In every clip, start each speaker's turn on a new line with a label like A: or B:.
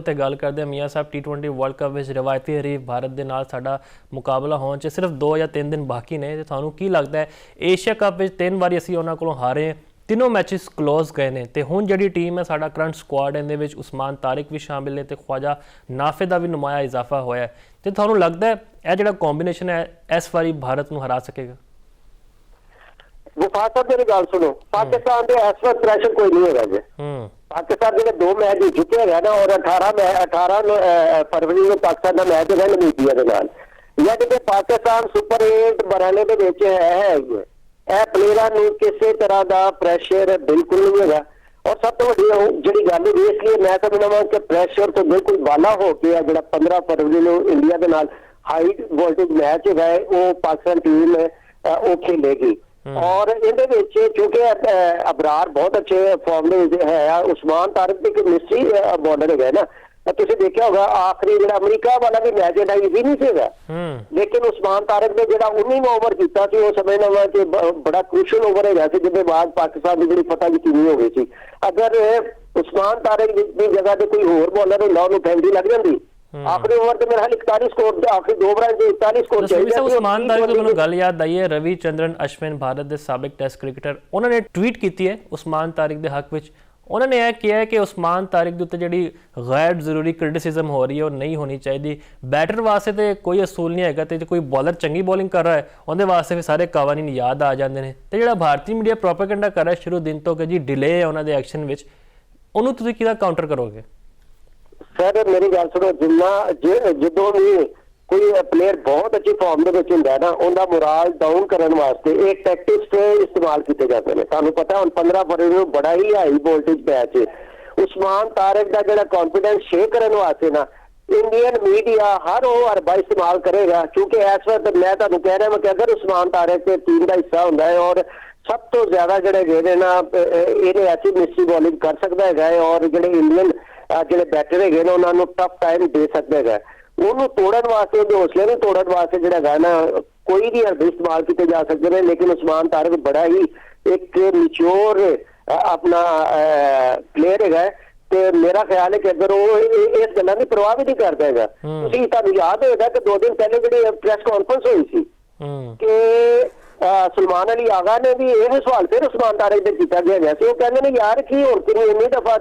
A: ਤੇ ਗੱਲ ਕਰਦੇ ਹਾਂ ਮੀਆਂ ਸਾਹਿਬ, T20 ਵਰਲਡ ਕੱਪ ਵਿੱਚ ਰਵਾਇਤੀ ਹਰੀਫ ਭਾਰਤ ਦੇ ਨਾਲ ਸਾਡਾ ਮੁਕਾਬਲਾ ਹੋਣ 'ਚ ਸਿਰਫ 2 ਜਾਂ 3 ਦਿਨ ਬਾਕੀ ਨੇ, ਤੇ ਤੁਹਾਨੂੰ ਕੀ ਲੱਗਦਾ ਹੈ ਏਸ਼ੀਆ ਕੱਪ ਵਿੱਚ 3 ਵਾਰੀ ਅਸੀਂ ਉਹਨਾਂ ਕੋਲੋਂ ਹਾਰੇ, ਤਿੰਨੋਂ ਮੈਚਿਸ ਕਲੋਜ਼ ਗਏ ਨੇ, ਤੇ ਹੁਣ ਜਿਹੜੀ ਟੀਮ ਹੈ ਸਾਡਾ ਕਰੰਟ ਸਕੁਆਡ ਇਹਦੇ ਵਿੱਚ ਉਸਮਾਨ ਤਾਰਿਕ ਵੀ ਸ਼ਾਮਿਲ ਨੇ ਤੇ ख्वाजा नाफे ਦਾ ਵੀ ਨੁਮਾਇਆ ਇਜ਼ਾਫਾ ਹੋਇਆ, ਤੇ ਤੁਹਾਨੂੰ ਲੱਗਦਾ ਹੈ ਇਹ ਜਿਹੜਾ ਕੰਬੀਨੇਸ਼ਨ ਹੈ ਇਸ ਵਾਰੀ ਭਾਰਤ ਨੂੰ ਹਰਾ ਸਕੇਗਾ?
B: ਵਫਾਕ ਸਾਹਿਬ ਮੇਰੀ ਗੱਲ ਸੁਣੋ, ਪਾਕਿਸਤਾਨ ਦੇ ਇਸ ਵਕਤ ਪ੍ਰੈਸ਼ਰ ਕੋਈ ਨਹੀਂ ਹੈਗਾ ਜੀ। ਪਾਕਿਸਤਾਨ ਜਿਹੜੇ 2 ਮੈਚ ਜਿੱਤੇ ਹੈਗਾ ਨਾ, ਔਰ 18 ਫਰਵਰੀ ਨੂੰ ਪਾਕਿਸਤਾਨ ਦਾ ਮੈਚ ਹੈ ਨਮੀਬੀਆ ਦੇ ਨਾਲ, ਜਾਂ ਕਿ ਪਾਕਿਸਤਾਨ ਸੁਪਰ 8 ਬਰਾਲੇ ਦੇ ਵਿੱਚ ਹੈ। ਇਹ ਪਲੇਅਰਾਂ ਨੂੰ ਕਿਸੇ ਤਰ੍ਹਾਂ ਦਾ ਪ੍ਰੈਸ਼ਰ ਬਿਲਕੁਲ ਨਹੀਂ ਹੈਗਾ। ਔਰ ਸਭ ਤੋਂ ਵੱਡੀ ਜਿਹੜੀ ਗੱਲ ਹੋਈ, ਇਸ ਲਈ ਮੈਂ ਸਮਝਦਾ ਵਾਂ ਕਿ ਪ੍ਰੈਸ਼ਰ ਤੋਂ ਬਿਲਕੁਲ ਬਾਲਾ ਹੋ ਕੇ ਆ ਜਿਹੜਾ 15 ਫਰਵਰੀ ਨੂੰ ਇੰਡੀਆ ਦੇ ਨਾਲ ਹਾਈ ਵੋਲਟੇਜ ਮੈਚ ਹੈਗਾ ਉਹ ਪਾਕਿਸਤਾਨ ਟੀਮ ਉਹ ਖੇਲੇਗੀ। ਔਰ ਇਹਦੇ ਵਿੱਚ ਕਿਉਂਕਿ ਅਬਰਾਰ ਬਹੁਤ ਅੱਛੇ ਫਾਰਮ ਦੇ ਵਿੱਚ ਹੈ, ਉਸਮਾਨ ਤਾਰਿਕ ਇੱਕ ਮਿਸਟਰੀ ਬੋਲਰ ਹੈਗਾ ਨਾ, ਤੁਸੀਂ ਦੇਖਿਆ ਹੋਗਾ ਆਖਰੀ ਜਿਹੜਾ ਅਮਰੀਕਾ ਵਾਲਾ ਵੀ ਮੈਚ ਜਿਹੜਾ ਈਜ਼ੀ ਨਹੀਂ ਸੀਗਾ, ਲੇਕਿਨ ਉਸਮਾਨ ਤਾਰਿਕ ਨੇ ਜਿਹੜਾ 19ਵਾਂ ਓਵਰ ਕੀਤਾ ਸੀ ਉਹ ਸਮਝਦਾ ਵਾ ਕਿ ਬੜਾ ਕ੍ਰੂਸ਼ਲ ਓਵਰ ਹੈਗਾ ਸੀ, ਜਿਹਦੇ ਬਾਅਦ ਪਾਕਿਸਤਾਨ ਦੀ ਜਿਹੜੀ ਫਤਹ ਯਕੀਨੀ ਹੋ ਗਈ ਸੀ। ਅਗਰ ਉਸਮਾਨ ਤਾਰਿਕ ਦੀ ਜਗ੍ਹਾ ਤੇ ਕੋਈ ਹੋਰ ਬੋਲਰ ਹੁੰਦਾ ਉਹਨੂੰ ਪੈਂਦੀ ਲੱਗ ਜਾਂਦੀ। ਆਖਰੀ ਓਵਰ ਤੇ ਮੇਰਾ 41 ਸਕੋਰ, ਆਖਰੀ 2 ਓਵਰਾਂ ਚ 41 ਸਕੋਰ ਚਾਹੀਦਾ।
A: ਉਸਮਾਨ ਤਾਰਿਕ ਤੋਂ ਮੈਨੂੰ ਗੱਲ ਯਾਦ ਆਈ ਹੈ, ਰਵੀ ਚੰਦਰਨ ਅਸ਼ਵਿਨ ਭਾਰਤ ਦੇ ਸਾਬਿਕ ਟੈਸਟ ਕ੍ਰਿਕਟਰ, ਉਹਨਾਂ ਨੇ ਟਵੀਟ ਕੀਤੀ ਹੈ ਉਸਮਾਨ ਤਾਰਿਕ ਦੇ ਹੱਕ ਵਿੱਚ। ਉਹਨਾਂ ਨੇ ਇਹ ਕਿਹਾ ਕਿ ਉਸਮਾਨ ਤਾਰਿਕ ਦੇ ਉੱਤੇ ਜਿਹੜੀ ਗੈਰ ਜ਼ਰੂਰੀ ਕ੍ਰਿਟਿਸਿਜ਼ਮ ਹੋ ਰਹੀ ਹੈ ਉਹ ਨਹੀਂ ਹੋਣੀ ਚਾਹੀਦੀ। ਬੈਟਰ ਵਾਸਤੇ ਤੇ ਕੋਈ ਅਸੂਲ ਨਹੀਂ ਹੈਗਾ, ਤੇ ਕੋਈ ਬੋਲਰ ਚੰਗੀ ਬੋਲਿੰਗ ਕਰ ਰਿਹਾ ਹੈ ਉਹਦੇ ਵਾਸਤੇ ਵੀ ਸਾਰੇ ਕਾਨੂੰਨ ਯਾਦ ਆ ਜਾਂਦੇ ਨੇ। ਤੇ ਜਿਹੜਾ ਭਾਰਤੀ ਮੀਡੀਆ ਪ੍ਰੋਪੇਗੈਂਡਾ ਕਰ ਰਿਹਾ ਸ਼ੁਰੂ ਦਿਨ ਤੋਂ ਕਿ ਜੀ ਡਿਲੇ ਹੈ ਉਹਨਾਂ ਦੇ ਐਕਸ਼ਨ ਵਿੱਚ, ਉਹਨੂੰ ਤੁਸੀਂ ਕਿਹਦਾ ਕਾਊਂਟਰ ਕਰੋਗੇ?
B: ਸਰ ਮੇਰੀ ਗੱਲ ਸੁਣੋ, ਜਦੋਂ ਵੀ ਕੋਈ ਪਲੇਅਰ ਬਹੁਤ ਅੱਛੀ ਫਾਰਮ ਦੇ ਵਿੱਚ ਹੁੰਦਾ ਨਾ, ਉਹਦਾ ਮੋਰਾਲ ਡਾਊਨ ਕਰਨ ਵਾਸਤੇ ਇਹ ਟੈਕਟਿਕਸ ਇਸਤੇਮਾਲ ਕੀਤੇ ਜਾਂਦੇ ਨੇ। ਤੁਹਾਨੂੰ ਪਤਾ ਹੁਣ 15 ਫਰਵਰੀ ਨੂੰ ਬੜਾ ਹੀ ਹਾਈ ਵੋਲਟੇਜ ਮੈਚ ਹੈ। ਉਸਮਾਨ ਤਾਰਿਕ ਦਾ ਜਿਹੜਾ ਕੌਨਫੀਡੈਂਸ ਸ਼ੇਅਰ ਕਰਨ ਵਾਸਤੇ ਨਾ ਇੰਡੀਅਨ ਮੀਡੀਆ ਹਰ ਉਹ ਹਰਬਾ ਇਸਤੇਮਾਲ ਕਰੇਗਾ, ਕਿਉਂਕਿ ਇਸ ਵਕਤ ਮੈਂ ਤੁਹਾਨੂੰ ਕਹਿ ਰਿਹਾ ਕਿ ਅਗਰ ਉਸਮਾਨ ਤਾਰਿਕ ਤੇ ਟੀਮ ਦਾ ਹਿੱਸਾ ਹੁੰਦਾ ਹੈ ਔਰ ਸਭ ਤੋਂ ਜ਼ਿਆਦਾ ਜਿਹੜੇ ਗਏ ਨਾ ਇਹਨੇ ਐਸੀ ਮਿਸਟਰੀ ਬੋਲਿੰਗ ਕਰ ਸਕਦਾ ਹੈਗਾ, ਔਰ ਜਿਹੜੇ ਇੰਡੀਅਨ ਜਿਹੜੇ ਬੈਟਰ ਹੈਗੇ ਨੇ ਉਹਨਾਂ ਨੂੰ ਟਫ ਟਾਈਮ ਦੇ ਸਕਦਾ ਹੈਗਾ। ਉਹਨੂੰ ਤੋੜਨ ਵਾਸਤੇ, ਉਹਦੇ ਹੌਸਲੇ ਨੂੰ ਤੋੜਨ ਵਾਸਤੇ ਜਿਹੜਾ ਹੈਗਾ ਨਾ ਕੋਈ ਵੀ ਹਰਬੇ ਇਸਤੇਮਾਲ ਕੀਤੇ ਜਾ ਸਕਦੇ ਨੇ, ਲੇਕਿਨ ਉਸਮਾਨ ਤਾਰਿਕ ਬੜਾ ਹੀ ਇੱਕ ਮੈਚੁਰ ਆਪਣਾ ਪਲੇਅਰ ਹੈਗਾ, ਤੇ ਮੇਰਾ ਖਿਆਲ ਹੈ ਕਿ ਅਗਰ ਉਹ ਇਸ ਗੱਲਾਂ ਦੀ ਪਰਵਾਹ ਵੀ ਨਹੀਂ ਕਰਦਾ ਹੈਗਾ। ਤੁਸੀਂ ਤੁਹਾਨੂੰ ਯਾਦ ਹੋਏਗਾ ਕਿ 2 ਦਿਨ ਪਹਿਲੇ ਜਿਹੜੀ ਪ੍ਰੈਸ ਕਾਨਫਰੰਸ ਹੋਈ ਸੀ ਕਿ ਸਲਮਾਨ ਅਲੀ ਆਗਾ ਨੇ ਵੀ ਇਹ ਸਵਾਲ ਫਿਰ ਉਸਮਾਨ ਤਾਰਿਕ ਦੇ ਕੀਤਾ ਗਿਆ ਸੀ। ਉਹ ਕਹਿੰਦੇ ਨੇ ਯਾਰ ਕੀ ਹੁਣ ਕਿ ਇੰਨੀ ਦਫਾ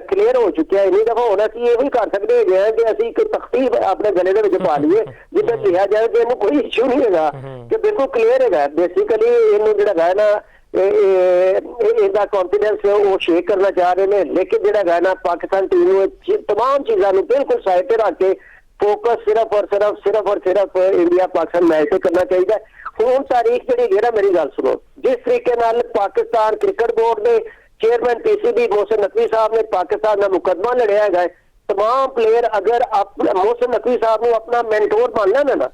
B: ਕਲੀਅਰ ਹੋ ਚੁੱਕਿਆ, ਇੰਨੀ ਦਫਾ ਹੁਣ ਅਸੀਂ ਇਹ ਵੀ ਕਰ ਸਕਦੇ ਹੈਗੇ ਕਿ ਅਸੀਂ ਇੱਕ ਤਖਤੀ ਆਪਣੇ ਗਲੇ ਦੇ ਵਿੱਚ ਪਾ ਲਈਏ ਜਿੱਦਾਂ ਕਿਹਾ ਜਾਏ ਕਿ ਇਹਨੂੰ ਕੋਈ ਇਸ਼ੂ ਨਹੀਂ ਹੈਗਾ, ਕਿ ਬਿਲਕੁਲ ਕਲੀਅਰ ਹੈਗਾ। ਬੇਸਿਕਲੀ ਇਹਨੂੰ ਜਿਹੜਾ ਹੈਗਾ ਨਾ ਇਹਦਾ ਕੌਨਫੀਡੈਂਸ ਉਹ ਸ਼ੇਅਰ ਕਰਨਾ ਚਾਹ ਰਹੇ ਨੇ, ਲੇਕਿਨ ਜਿਹੜਾ ਹੈਗਾ ਨਾ ਪਾਕਿਸਤਾਨ ਟੀਮ ਨੂੰ ਤਮਾਮ ਚੀਜ਼ਾਂ ਨੂੰ ਬਿਲਕੁਲ ਸਾਈਡ ਤੇ ਰੱਖ ਕੇ ਫੋਕਸ ਸਿਰਫ ਔਰ ਸਿਰਫ ਇੰਡੀਆ ਪਾਕਿਸਤਾਨ ਮੈਚ ਤੇ ਕਰਨਾ ਚਾਹੀਦਾ। ਹੁਣ ਤਾਰੀਖ ਜਿਹੜੀ ਹੈ ਨਾ, ਮੇਰੀ ਗੱਲ ਸੁਣੋ, ਜਿਸ ਤਰੀਕੇ ਨਾਲ ਪਾਕਿਸਤਾਨ ਕ੍ਰਿਕਟ ਬੋਰਡ ਦੇ ਚੇਅਰਮੈਨ PCB ਮੋਹਸਿਨ ਨਕवी ਸਾਹਿਬ ਨੇ ਪਾਕਿਸਤਾਨ ਦਾ ਮੁਕੱਦਮਾ ਲੜਿਆ ਹੈਗਾ, तमाम प्लेयर अगर मोहसिन नकवी साहब ਨੂੰ ਆਪਣਾ ਮੈਂਟੋਰ ਮੰਨ ਲੈਣ ਨਾ,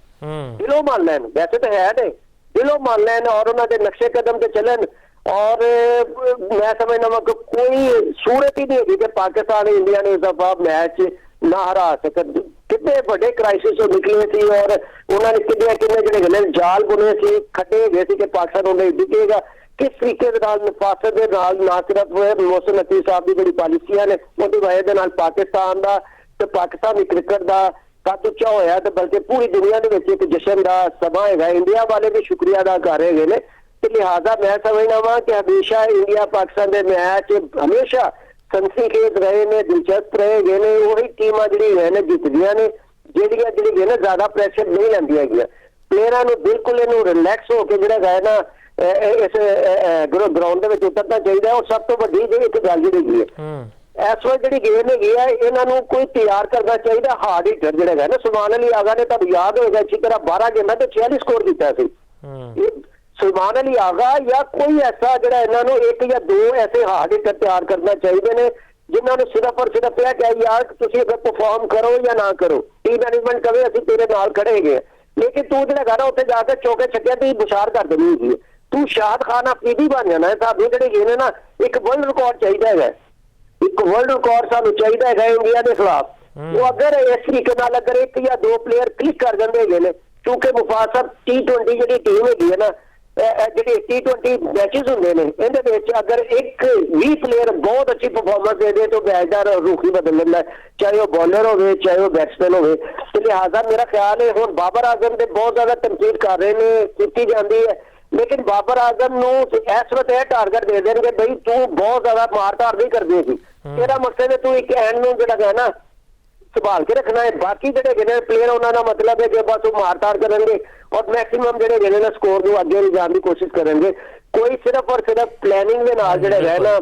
B: ਦਿਲੋਂ ਮੰਨ ਲੈਣ, ਵੈਸੇ ਤਾਂ ਹੈ ਨੇ, ਦਿਲੋਂ ਮੰਨ ਲੈਣ ਔਰ ਉਹਨਾਂ ਦੇ ਨਕਸ਼ੇ ਕਦਮ ਤੇ ਚੱਲਣ, और मैं समझना वा कि कोई सूरत ही नहीं होगी कि पाकिस्तान इंडिया ने इस दफा मैच ना हरा सकन। कितने बड़े क्राइसिस निकले थी और उन्होंने कितने जो जाल बुने थे खटे गए थे कि पाकिस्तान उन्हें दिखेगा किस तरीके नफासत के ना सिर्फ मोहसिन नकवी साहब की जी पॉलिसियां ने उसकी वजह से पाकिस्तान का तो पाकिस्तानी क्रिकेट का कद उच्चा होया, तो बल्कि पूरी दुनिया के एक जश्न का समा है। इंडिया वाले भी शुक्रिया अदा कर रहे हैं, लिहाजा मैं समझना वा कि हमेशा इंडिया पाकिस्तान के मैच हमेशा सनसनीखेज रहे ने, दिलचस्प रहे गए ने। वही टीमां जिहड़ियां ने जितदियां ने, जिहड़ियां ना ज्यादा प्रैशर नहीं लैंदियां गईयां। प्लेयरां नूं बिल्कुल इहनूं रिलैक्स हो के जिहड़ा है ना इस ग्राउंड दे विच उतरना चाहिए। और सब तो वड्डी जिहड़ी एक गल जिहड़ी है इस वक्त जिहड़ी गेम हैगी है इन्हां नूं कोई तैयार करना चाहिए हार्ड हिटर जिहड़ा है ना। सुभान अली आगा ने तुहानूं याद होएगा अच्छी तरह 12 गेमां ते 46 स्कोर कीता सी। सुभान अली आगा या कोई ऐसा जो इन्होंने एक या दो ऐसे हार्ड हिटर तैयार करना चाहिए ने जिन्होंने सिर्फ और सिर्फ यह कहा यार तुम अगर परफॉर्म करो या ना करो, टीम मैनेजमेंट कहे असं तेरे नाल खड़े गए, लेकिन तू जो है ना उत्थे जाकर चौके छक्के की बुछार कर देनी है। तू शाद खान अफरीदी बन जाना है। साडे जिहड़े गेम ना एक वर्ल्ड रिकॉर्ड चाहिए है, एक वर्ल्ड रिकॉर्ड सानू चाहिए है इंडिया के खिलाफ। वो अगर इस तरीके नाल अगर एक या दो प्लेयर क्लिक कर जाते हैं, क्योंकि मुफासत T20 जी टीम हैगी है ना ਜਿਹੜੇ T20 ਮੈਚਸ ਹੁੰਦੇ ਨੇ ਇਹਦੇ ਵਿੱਚ ਅਗਰ ਇੱਕ ਵੀ ਪਲੇਅਰ ਬਹੁਤ ਅੱਛੀ ਪਰਫਾਰਮੈਂਸ ਦੇ ਦੇ ਤਾਂ ਮੈਚ ਦਾ ਰੁਖ ਹੀ ਬਦਲ ਲੈਂਦਾ, ਚਾਹੇ ਉਹ ਬੋਲਰ ਹੋਵੇ ਚਾਹੇ ਉਹ ਬੈਟਸਮੈਨ ਹੋਵੇ। ਤੇ ਲਿਹਾਜ਼ਾ ਮੇਰਾ ਖਿਆਲ ਹੈ ਹੁਣ ਬਾਬਰ ਆਜ਼ਮ ਦੇ ਬਹੁਤ ਜ਼ਿਆਦਾ ਤਨਕੀਦ ਕਰ ਰਹੇ ਨੇ, ਕੀਤੀ ਜਾਂਦੀ ਹੈ, ਲੇਕਿਨ ਬਾਬਰ ਆਜ਼ਮ ਨੂੰ ਇਸ ਵਕਤ ਇਹ ਟਾਰਗੇਟ ਦੇ ਦੇਣਗੇ ਬਈ ਤੂੰ ਬਹੁਤ ਜ਼ਿਆਦਾ ਮਾਰ ਧਾਰ ਨਹੀਂ ਕਰਦੀ ਸੀ, ਤੇਰਾ ਮਕਸਦ ਹੈ ਤੂੰ ਇੱਕ ਐਂਡ ਨੂੰ ਜਿਹੜਾ ਹੈ ਨਾ ਸੰਭਾਲ ਕੇ ਰੱਖਣਾ ਹੈ। ਬਾਕੀ ਜਿਹੜੇ ਹੈਗੇ ਨੇ ਪਲੇਅਰ ਉਹਨਾਂ ਦਾ ਮਤਲਬ ਹੈ ਕਿ ਬਸ ਉਹ ਮਾਰ-ਤਾਰ ਕਰਨਗੇ ਔਰ ਮੈਕਸਿਮਮ ਜਿਹੜੇ ਹੈਗੇ ਨੇ ਸਕੋਰ ਨੂੰ ਅੱਗੇ ਲਿਜਾਣ ਦੀ ਕੋਸ਼ਿਸ਼ ਕਰਨਗੇ। ਕੋਈ ਸਿਰਫ ਔਰ ਸਿਰਫ ਪਲੈਨਿੰਗ ਦੇ ਨਾਲ ਜਿਹੜਾ ਹੈ ਨਾ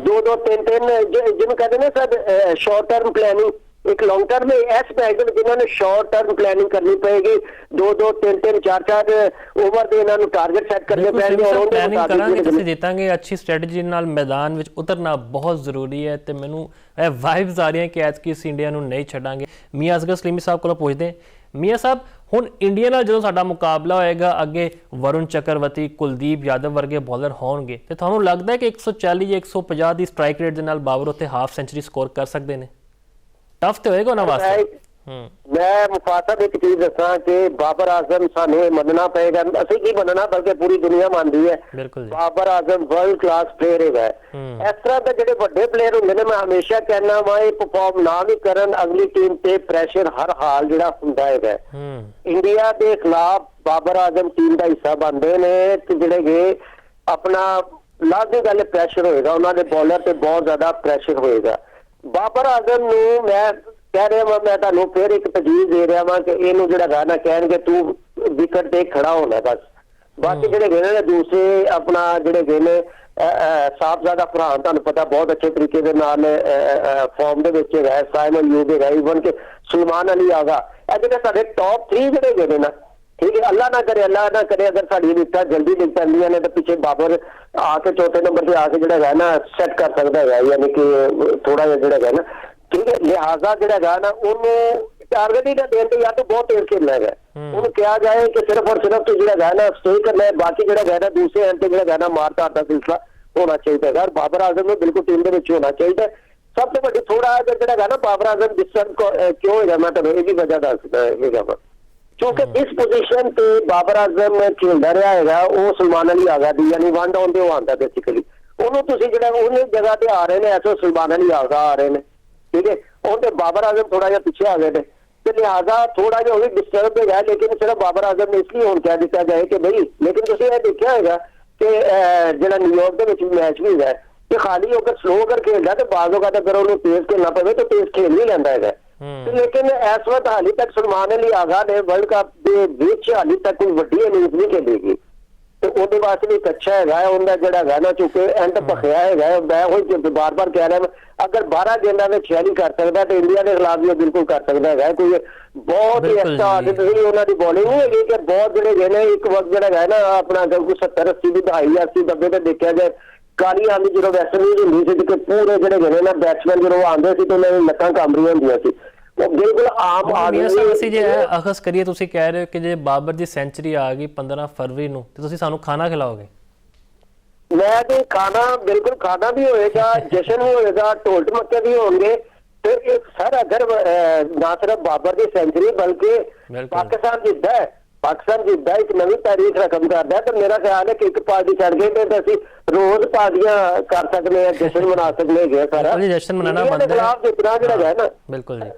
B: 2-2 3-3 ਜਿਹਨੂੰ ਕਹਿੰਦੇ ਨੇ ਸਰ ਸ਼ਾਰਟ ਟਰਮ ਪਲੈਨਿੰਗ, ਇੱਕ ਲੌਂਗ ਟਰਮ ਇਸ ਮੈਚ ਦੇ ਵਿੱਚ ਇਹਨਾਂ ਨੇ ਸ਼ਾਰਟ ਟਰਮ ਪਲੈਨਿੰਗ ਕਰਨੀ ਪਏਗੀ। 2-2 3-3 4-4 ਓਵਰ ਦੇ ਇਹਨਾਂ ਨੂੰ ਟਾਰਗੇਟ ਸੈੱਟ ਕਰਨੇ ਪੈਣਗੇ ਔਰ ਉਹਦੇ ਮੁਤਾਬਿਕ
A: ਤੁਸੀਂ ਜਿੱਤਾਂਗੇ। ਅੱਛੀ ਸਟ੍ਰੈਟਜੀ ਨਾਲ ਮੈਦਾਨ ਵਿੱਚ ਉਤਰਨਾ ਬਹੁਤ ਜ਼ਰੂਰੀ ਹੈ ਤੇ ਮੈਨੂੰ ਇਹ ਵਾਈਬਸ ਆ ਰਹੀਆਂ ਕਿ ਐਤਕੀ ਇਸ ਇੰਡੀਆ ਨੂੰ ਨਹੀਂ ਛੱਡਾਂਗੇ। ਮੀਆਂ ਅਸਗਰ ਸਲੀਮੀ ਸਾਹਿਬ ਕੋਲੋਂ ਪੁੱਛਦੇ ਮੀਆਂ ਸਾਹਿਬ, ਹੁਣ ਇੰਡੀਆ ਨਾਲ ਜਦੋਂ ਸਾਡਾ ਮੁਕਾਬਲਾ ਹੋਏਗਾ ਅੱਗੇ ਵਰੁਣ ਚੱਕਰਵਰਤੀ, ਕੁਲਦੀਪ ਯਾਦਵ ਵਰਗੇ ਬੋਲਰ ਹੋਣਗੇ ਤੇ ਤੁਹਾਨੂੰ ਲੱਗਦਾ ਹੈ ਕਿ 140 ਜਾਂ 150 ਦੀ ਸਟ੍ਰਾਈਕ ਰੇਟ ਦੇ ਨਾਲ ਬਾਬਰ ਉੱਥੇ ਹਾਫ ਸੈਂਚੁਰੀ ਸਕੋਰ ਕਰ ਸਕਦੇ ਨੇ? ਟਫ ਤੇ ਹੋਏਗਾ ਉਹਨਾਂ ਵਾਸਤੇ।
B: ਮੈਂ ਮੁਫਾਸਦ ਇੱਕ ਚੀਜ਼ ਦੱਸਾਂ ਕਿ ਬਾਬਰ ਆਜ਼ਮ ਸਾਨੂੰ ਇਹ ਮੰਨਣਾ ਪਏਗਾ, ਅਸੀਂ ਕੀ ਮੰਨਣਾ ਬਲਕਿ ਪੂਰੀ ਦੁਨੀਆ ਮੰਨਦੀ ਹੈ, ਬਾਬਰ ਆਜ਼ਮ ਵਰਲਡ ਕਲਾਸ ਪਲੇਅਰ ਹੈਗਾ। ਇਸ ਤਰ੍ਹਾਂ ਦੇ ਜਿਹੜੇ ਵੱਡੇ ਪਲੇਅਰ ਹੁੰਦੇ ਨੇ, ਮੈਂ ਹਮੇਸ਼ਾ ਕਹਿਣਾ ਵਾ ਇਹ ਪਰਫਾਰਮ ਨਾ ਵੀ ਕਰਨ ਅਗਲੀ ਟੀਮ ਤੇ ਪ੍ਰੈਸ਼ਰ ਹਰ ਹਾਲ ਜਿਹੜਾ ਹੁੰਦਾ ਹੈਗਾ। ਇੰਡੀਆ ਦੇ ਖਿਲਾਫ ਬਾਬਰ ਆਜ਼ਮ ਟੀਮ ਦਾ ਹਿੱਸਾ ਬਣਦੇ ਨੇ ਤੇ ਜਿਹੜੇ ਕਿ ਆਪਣਾ ਲਾਜ਼ਮੀ ਗੱਲ ਪ੍ਰੈਸ਼ਰ ਹੋਏਗਾ, ਉਹਨਾਂ ਦੇ ਬੋਲਰ ਤੇ ਬਹੁਤ ਜ਼ਿਆਦਾ ਪ੍ਰੈਸ਼ਰ ਹੋਏਗਾ। ਬਾਬਰ ਆਜ਼ਮ ਨੂੰ ਮੈਂ ਕਹਿ ਰਿਹਾ ਵਾਂ, ਮੈਂ ਤੁਹਾਨੂੰ ਫਿਰ ਇੱਕ ਤਜਵੀਜ਼ ਦੇ ਰਿਹਾ ਵਾਂ ਕਿ ਇਹਨੂੰ ਜਿਹੜਾ ਗਾਣਾ ਕਹਿਣਗੇ ਤੂੰ ਵਿਕਟ ਤੇ ਖੜਾ ਹੋਣਾ ਬਸ। ਬਾਕੀ ਜਿਹੜੇ ਗਏ ਨੇ ਦੂਸਰੇ ਆਪਣਾ ਜਿਹੜੇ ਗਏ ਨੇ ਸਾਹਿਬਜ਼ਾਦਾ ਫਰਹਾਨ ਤੁਹਾਨੂੰ ਪਤਾ ਬਹੁਤ ਅੱਛੇ ਤਰੀਕੇ ਦੇ ਨਾਲ ਫਾਰਮ ਦੇ ਵਿੱਚ ਹੈ, ਸਾਇਮ ਅਯੂਬ ਹੈ, ਇਵਨ ਕਿ ਸੁਲਮਾਨ ਅਲੀ ਆਗਾ, ਇਹ ਜਿਹੜੇ ਸਾਡੇ ਟੌਪ 3 ਜਿਹੜੇ ਗਏ ਨੇ ਨਾ, ਠੀਕ ਹੈ, ਅੱਲਾ ਨਾ ਕਰੇ ਅਗਰ ਸਾਡੀ ਵਿਕਟਾਂ ਜਲਦੀ ਡਿੱਗ ਪੈਂਦੀਆਂ ਨੇ ਤਾਂ ਪਿੱਛੇ ਬਾਬਰ ਆ ਕੇ ਚੌਥੇ ਨੰਬਰ ਤੇ ਆ ਕੇ ਜਿਹੜਾ ਹੈ ਨਾ ਸੈੱਟ ਕਰ ਸਕਦਾ ਹੈ, ਯਾਨੀ ਕਿ ਥੋੜਾ ਜਿਹਾ ਜਿਹੜਾ ਹੈ ਨਾ, ਠੀਕ ਹੈ। ਲਿਹਾਜ਼ਾ ਜਿਹੜਾ ਹੈਗਾ ਨਾ ਉਹਨੂੰ ਟਾਰਗੇਟ ਹੀ ਨਾ ਦੇਣ ਤੇ ਜਾਂ ਤਾਂ ਬਹੁਤ ਤੇਜ਼ ਖੇਲਣਾ ਹੈਗਾ, ਉਹਨੂੰ ਕਿਹਾ ਜਾਏ ਕਿ ਸਿਰਫ ਔਰ ਸਿਰਫ ਤੇ ਜਿਹੜਾ ਹੈ ਨਾ ਸਟੇ ਕਰਨਾ ਹੈ, ਬਾਕੀ ਜਿਹੜਾ ਹੈ ਨਾ ਦੂਸਰੇ ਐਂਡ ਤੇ ਜਿਹੜਾ ਹੈ ਨਾ ਮਾਰ ਧਾਰ ਦਾ ਸਿਲਸਿਲਾ ਹੋਣਾ ਚਾਹੀਦਾ ਹੈ। ਔਰ ਬਾਬਰ ਆਜ਼ਮ ਨੂੰ ਬਿਲਕੁਲ ਟੀਮ ਦੇ ਵਿੱਚ ਹੋਣਾ ਚਾਹੀਦਾ। ਸਭ ਤੋਂ ਵੱਡੀ ਥੋੜਾ ਜਿਹੜਾ ਹੈਗਾ ਨਾ ਬਾਬਰ ਆਜ਼ਮ ਡਿਸਟਰਬ ਕਿਉਂ ਹੋਏਗਾ, ਮੈਂ ਤੁਹਾਨੂੰ ਇਹਦੀ ਵਜ੍ਹਾ ਦੱਸਦਾ ਹੈਗਾ ਵਾ, ਕਿਉਂਕਿ ਇਸ ਪੋਜੀਸ਼ਨ ਤੇ ਬਾਬਰ ਆਜ਼ਮ ਖੇਲਦਾ ਰਿਹਾ ਹੈਗਾ ਉਹ ਸਲਮਾਨ ਅਲੀ ਆਗਾ ਦੀ, ਯਾਨੀ ਵਨ ਡਾਊਨ ਤੇ ਉਹ ਆਉਂਦਾ ਬੇਸਿਕਲੀ, ਉਹਨੂੰ ਤੁਸੀਂ ਜਿਹੜਾ ਉਹਨੇ ਜਗ੍ਹਾ ਤੇ ਆ ਰਹੇ ਨੇ ਐਸੋ ਸਲਮਾਨ ਅਲੀ ਆਗਾ ਆ ਰਹੇ ਨੇ, ਠੀਕ ਹੈ, ਉਹਦੇ ਬਾਬਰ ਆਜ਼ਮ ਥੋੜਾ ਜਿਹਾ ਪਿੱਛੇ ਆ ਗਏ ਨੇ ਤੇ ਲਿਹਾਜ਼ਾ ਥੋੜਾ ਜਿਹਾ ਉਹ ਵੀ ਡਿਸਟਰਬ ਹੈਗਾ। ਲੇਕਿਨ ਸਿਰਫ ਬਾਬਰ ਆਜ਼ਮ ਨੇ ਇਸ ਲਈ ਹੁਣ ਕਹਿ ਦਿੱਤਾ ਜਾਏ ਕਿ ਬਈ, ਲੇਕਿਨ ਤੁਸੀਂ ਇਹ ਦੇਖਿਆ ਹੈਗਾ ਕਿ ਜਿਹੜਾ ਨਿਊਯਾਰਕ ਦੇ ਵਿੱਚ ਮੈਚ ਵੀ ਹੈਗਾ ਕਿ ਖਾਲੀ ਹੋ ਕੇ ਸਲੋ ਕਰ ਖੇਲਦਾ ਤੇ ਬਾਜ਼ੋ का ਅਗਰ ਉਹਨੂੰ ਤੇਜ਼ ਖੇਲਣਾ ਪਵੇ ਤਾਂ ਤੇਜ਼ ਖੇਲ ਨਹੀਂ ਲੈਂਦਾ ਹੈਗਾ। ਲੇਕਿਨ ਇਸ ਵਕਤ ਹਾਲੀ ਤੱਕ ਸਲਮਾਨ ਅਲੀ ਆਗਾ ਨੇ ਵਰਲਡ ਕੱਪ ਦੇ ਵਿੱਚ ਹਾਲੀ ਤੱਕ ਕੋਈ ਵੱਡੀ ਇਨਿੰਗਸ ਨਹੀਂ ਖੇਡੀ ਤੇ ਉਹਦੇ ਵਾਸਤੇ ਵੀ ਇੱਕ ਅੱਛਾ ਹੈਗਾ ਉਹਦਾ ਜਿਹੜਾ ਹੈਗਾ ਨਾ, ਚੁੱਕੇ ਐਂਡ ਭਖਿਆ ਹੈਗਾ। ਮੈਂ ਉਹੀ ਬਾਰ-ਬਾਰ ਕਹਿ ਰਿਹਾ ਅਗਰ 12 ਗੇਂਦਾਂ ਵਿੱਚ 46 ਕਰ ਸਕਦਾ ਤੇ ਇੰਡੀਆ ਦੇ ਖਿਲਾਫ ਵੀ ਬਿਲਕੁਲ ਕਰ ਸਕਦਾ ਹੈਗਾ। ਕੋਈ ਬਹੁਤ ਹੀ ਅੱਛਾ ਆਦਤ ਨਹੀਂ ਉਹਨਾਂ ਦੀ ਬੋਲਿੰਗ ਨਹੀਂ ਹੈਗੀ ਕਿ ਬਹੁਤ ਜਿਹੜੇ ਗਏ ਨੇ ਇੱਕ ਵਕਤ ਜਿਹੜਾ ਹੈ ਨਾ ਆਪਣਾ ਕੋਈ 70-80 ਦੀ ਦਹਾਈ 80-90 ਤੇ ਦੇਖਿਆ ਜਾਏ ਕਾਲੀ ਆਂਦੀ ਜਦੋਂ ਵੈਸਟ ਇੰਡੀਜ਼ ਹੁੰਦੀ ਸੀ ਕਿ ਪੂਰੇ ਜਿਹੜੇ ਗਏ ਨਾ ਬੈਟਸਮੈਨ ਜਦੋਂ ਆਉਂਦੇ ਸੀ ਤਾਂ ਉਹਨਾਂ ਦੀ ਲੱਤਾਂ ਕੰਬਰੀਆਂ ਹੁੰਦੀਆਂ ਸੀ, ਉਹ ਬਿਲਕੁਲ ਆਮ ਆਦਮੀ
A: ਸੀ। ਜੇ ਅਖਸ ਕਰੀਏ ਤੁਸੀਂ ਕਹਿ ਰਹੇ ਹੋ ਕਿ ਜੇ ਬਾਬਰ ਦੀ ਸੈਂਚੁਰੀ ਆ ਗਈ 15 ਫਰਵਰੀ ਨੂੰ ਤੇ ਤੁਸੀਂ ਸਾਨੂੰ ਖਾਣਾ ਖਿਲਾਓਗੇ?
B: ਮੈਂ ਤੇ ਖਾਣਾ ਬਿਲਕੁਲ ਖਾਣਾ ਵੀ ਹੋਏਗਾ, ਜਸ਼ਨ ਵੀ ਹੋਏਗਾ, ਢੋਲ ਢਮੱਕੇ ਵੀ ਹੋਣਗੇ ਤੇ ਇਹ ਸਾਰਾ ਅਗਰ ਨਾ ਸਿਰਫ ਬਾਬਰ ਦੀ ਸੈਂਚੁਰੀ ਬਲਕਿ ਪਾਕਿਸਤਾਨ ਜਿੱਦਾਂ ਹੈ, ਪਾਕਿਸਤਾਨ ਜਿੱਦਾਂ ਇੱਕ ਨਵੀਂ ਤਾਰੀਖ ਰਕਮ ਕਰਦਾ ਤਾਂ ਮੇਰਾ ਖਿਆਲ ਹੈ ਕਿ ਇੱਕ ਪਾਰਟੀ ਛੱਡ ਗਏ ਤੇ ਅਸੀਂ ਰੋਜ਼ ਪਾਰਟੀਆਂ ਕਰ ਸਕਦੇ ਹਾਂ, ਜਸ਼ਨ ਮਨਾ ਸਕਦੇ ਹੈਗੇ ਸਾਰਾ।
A: ਜਸ਼ਨ ਮਨਾਣਾ ਬੰਦਾ
B: ਜਿਤਨਾ ਜਿਹੜਾ ਹੈ ਨਾ
A: ਬਿਲਕੁਲ ਜੀ।